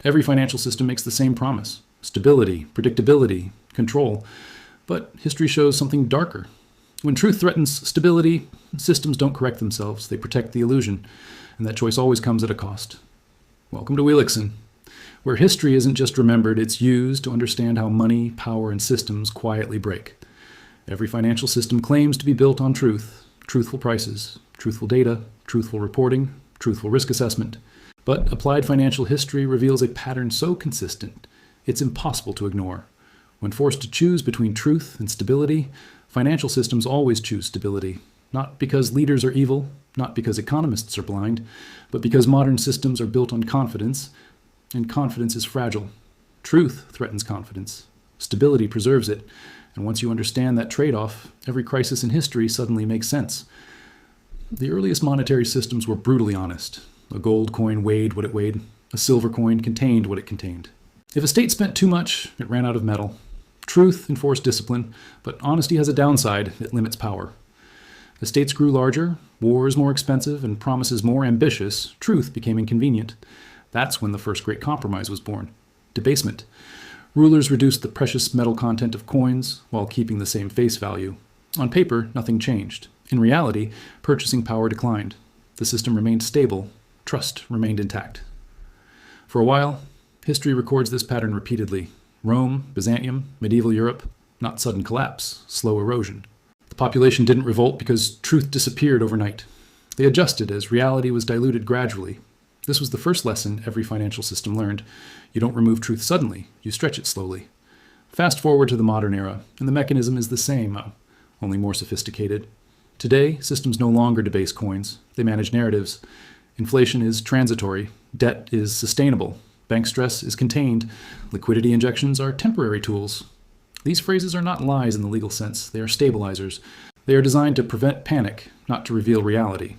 Every financial system makes the same promise: stability, predictability, control. But history shows something darker. When truth threatens stability, systems don't correct themselves. They protect the illusion, and that choice always comes at a cost. Welcome to Wheelixon, where history isn't just remembered, it's used to understand how money, power, and systems quietly break. Every financial system claims to be built on truth: truthful prices, truthful data, truthful reporting, truthful risk assessment. But applied financial history reveals a pattern so consistent, it's impossible to ignore. When forced to choose between truth and stability, financial systems always choose stability, not because leaders are evil, not because economists are blind, but because modern systems are built on confidence, and confidence is fragile. Truth threatens confidence. Stability preserves it, and once you understand that trade-off, every crisis in history suddenly makes sense. The earliest monetary systems were brutally honest. A gold coin weighed what it weighed. A silver coin contained what it contained. If a state spent too much, it ran out of metal. Truth enforced discipline, but honesty has a downside: it limits power. As states grew larger, wars more expensive, and promises more ambitious, truth became inconvenient. That's when the first great compromise was born: debasement. Rulers reduced the precious metal content of coins while keeping the same face value. On paper, nothing changed. In reality, purchasing power declined. The system remained stable. Trust remained intact. For a while, history records this pattern repeatedly. Rome, Byzantium, medieval Europe, not sudden collapse, slow erosion. The population didn't revolt because truth disappeared overnight. They adjusted as reality was diluted gradually. This was the first lesson every financial system learned. You don't remove truth suddenly, you stretch it slowly. Fast forward to the modern era, and the mechanism is the same, only more sophisticated. Today, systems no longer debase coins. They manage narratives. Inflation is transitory. Debt is sustainable. Bank stress is contained. Liquidity injections are temporary tools. These phrases are not lies in the legal sense. They are stabilizers. They are designed to prevent panic, not to reveal reality.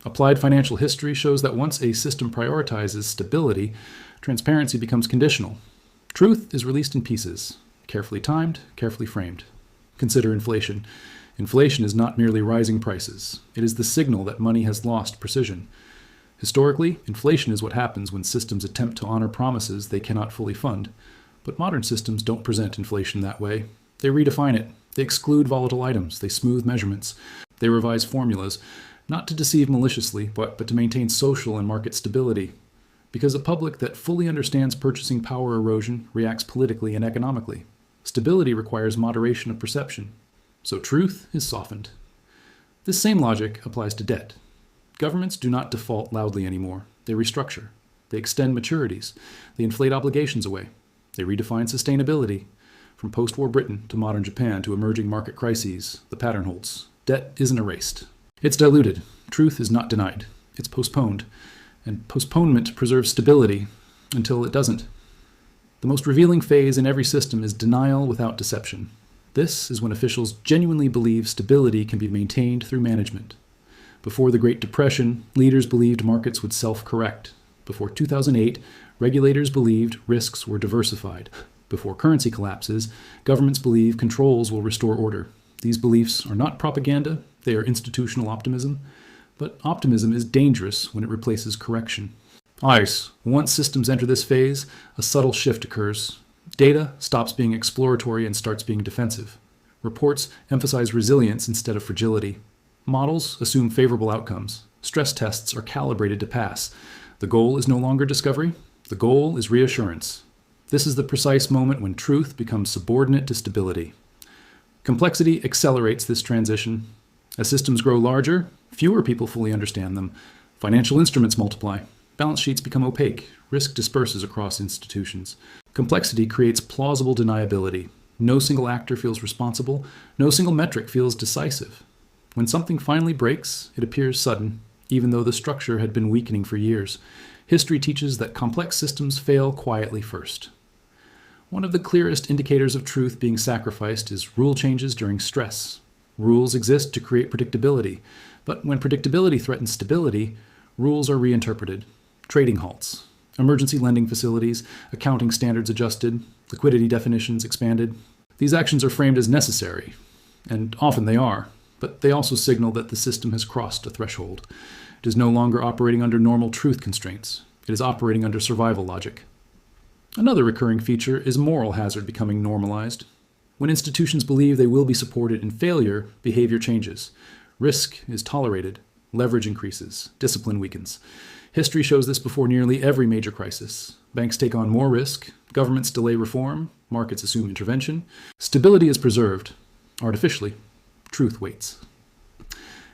Applied financial history shows that once a system prioritizes stability, transparency becomes conditional. Truth is released in pieces, carefully timed, carefully framed. Consider inflation. Inflation is not merely rising prices. It is the signal that money has lost precision. Historically, inflation is what happens when systems attempt to honor promises they cannot fully fund. But modern systems don't present inflation that way. They redefine it. They exclude volatile items. They smooth measurements. They revise formulas, not to deceive maliciously, but to maintain social and market stability. Because a public that fully understands purchasing power erosion reacts politically and economically. Stability requires moderation of perception. So truth is softened. This same logic applies to debt. Governments do not default loudly anymore. They restructure. They extend maturities. They inflate obligations away. They redefine sustainability. From post-war Britain to modern Japan to emerging market crises, the pattern holds. Debt isn't erased. It's diluted. Truth is not denied. It's postponed. And postponement preserves stability until it doesn't. The most revealing phase in every system is denial without deception. This is when officials genuinely believe stability can be maintained through management. Before the Great Depression, leaders believed markets would self-correct. Before 2008, regulators believed risks were diversified. Before currency collapses, governments believe controls will restore order. These beliefs are not propaganda, they are institutional optimism. But optimism is dangerous when it replaces correction. Once systems enter this phase, a subtle shift occurs. Data stops being exploratory and starts being defensive. Reports emphasize resilience instead of fragility. Models assume favorable outcomes. Stress tests are calibrated to pass. The goal is no longer discovery. The goal is reassurance. This is the precise moment when truth becomes subordinate to stability. Complexity accelerates this transition. As systems grow larger, fewer people fully understand them. Financial instruments multiply. Balance sheets become opaque. Risk disperses across institutions. Complexity creates plausible deniability. No single actor feels responsible. No single metric feels decisive. When something finally breaks, it appears sudden, even though the structure had been weakening for years. History teaches that complex systems fail quietly first. One of the clearest indicators of truth being sacrificed is rule changes during stress. Rules exist to create predictability, but when predictability threatens stability, rules are reinterpreted. Trading halts, emergency lending facilities, accounting standards adjusted, liquidity definitions expanded. These actions are framed as necessary, and often they are, but they also signal that the system has crossed a threshold. It is no longer operating under normal truth constraints. It is operating under survival logic. Another recurring feature is moral hazard becoming normalized. When institutions believe they will be supported in failure, behavior changes. Risk is tolerated, leverage increases, discipline weakens. History shows this before nearly every major crisis. Banks take on more risk, governments delay reform, markets assume intervention. Stability is preserved, artificially. Truth waits.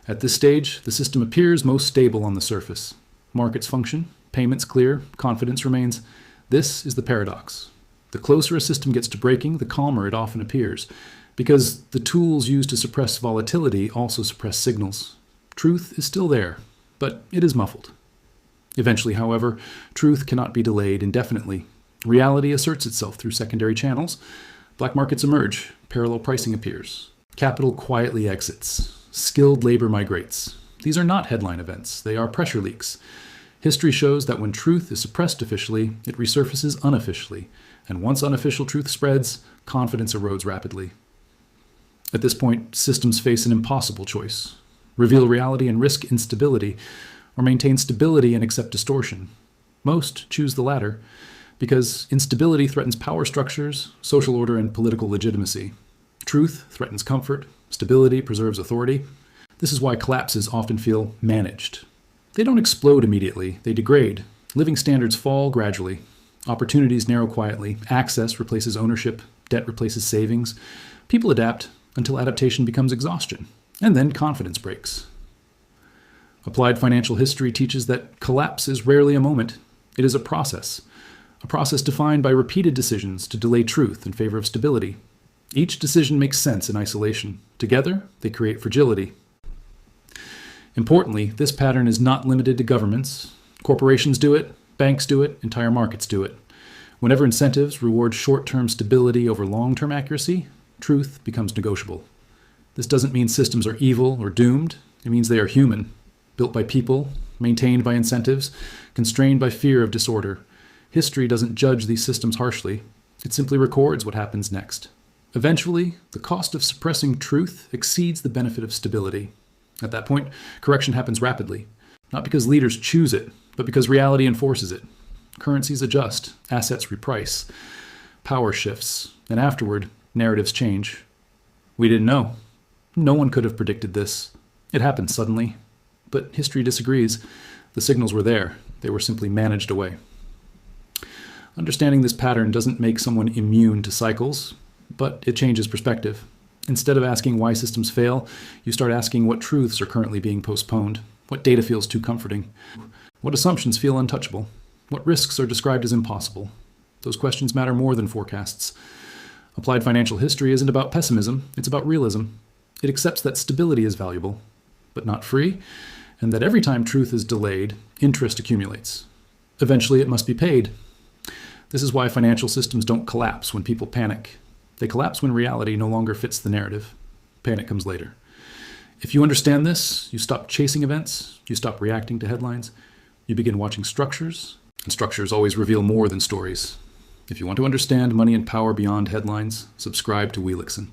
At this stage, the system appears most stable on the surface. Markets function, payments clear, confidence remains. This is the paradox. The closer a system gets to breaking, the calmer it often appears, because the tools used to suppress volatility also suppress signals. Truth is still there, but it is muffled. Eventually, however, truth cannot be delayed indefinitely. Reality asserts itself through secondary channels. Black markets emerge, parallel pricing appears. Capital quietly exits. Skilled labor migrates. These are not headline events, they are pressure leaks. History shows that when truth is suppressed officially, it resurfaces unofficially, and once unofficial truth spreads, confidence erodes rapidly. At this point, systems face an impossible choice: reveal reality and risk instability, or maintain stability and accept distortion. Most choose the latter, because instability threatens power structures, social order, and political legitimacy. Truth threatens comfort, stability preserves authority. This is why collapses often feel managed. They don't explode immediately, they degrade. Living standards fall gradually. Opportunities narrow quietly. Access replaces ownership. Debt replaces savings. People adapt until adaptation becomes exhaustion. And then confidence breaks. Applied financial history teaches that collapse is rarely a moment. It is a process defined by repeated decisions to delay truth in favor of stability. Each decision makes sense in isolation. Together, they create fragility. Importantly, this pattern is not limited to governments. Corporations do it, banks do it, entire markets do it. Whenever incentives reward short-term stability over long-term accuracy, truth becomes negotiable. This doesn't mean systems are evil or doomed. It means they are human, built by people, maintained by incentives, constrained by fear of disorder. History doesn't judge these systems harshly. It simply records what happens next. Eventually, the cost of suppressing truth exceeds the benefit of stability. At that point, correction happens rapidly, not because leaders choose it, but because reality enforces it. Currencies adjust, assets reprice, power shifts, and afterward, narratives change. We didn't know. No one could have predicted this. It happened suddenly. But history disagrees. The signals were there. They were simply managed away. Understanding this pattern doesn't make someone immune to cycles, but it changes perspective. Instead of asking why systems fail, you start asking what truths are currently being postponed, what data feels too comforting, what assumptions feel untouchable, what risks are described as impossible. Those questions matter more than forecasts. Applied financial history isn't about pessimism, it's about realism. It accepts that stability is valuable, but not free, and that every time truth is delayed, interest accumulates. Eventually it must be paid. This is why financial systems don't collapse when people panic. They collapse when reality no longer fits the narrative. Panic comes later. If you understand this, you stop chasing events, you stop reacting to headlines, you begin watching structures, and structures always reveal more than stories. If you want to understand money and power beyond headlines, subscribe to Wheelixon.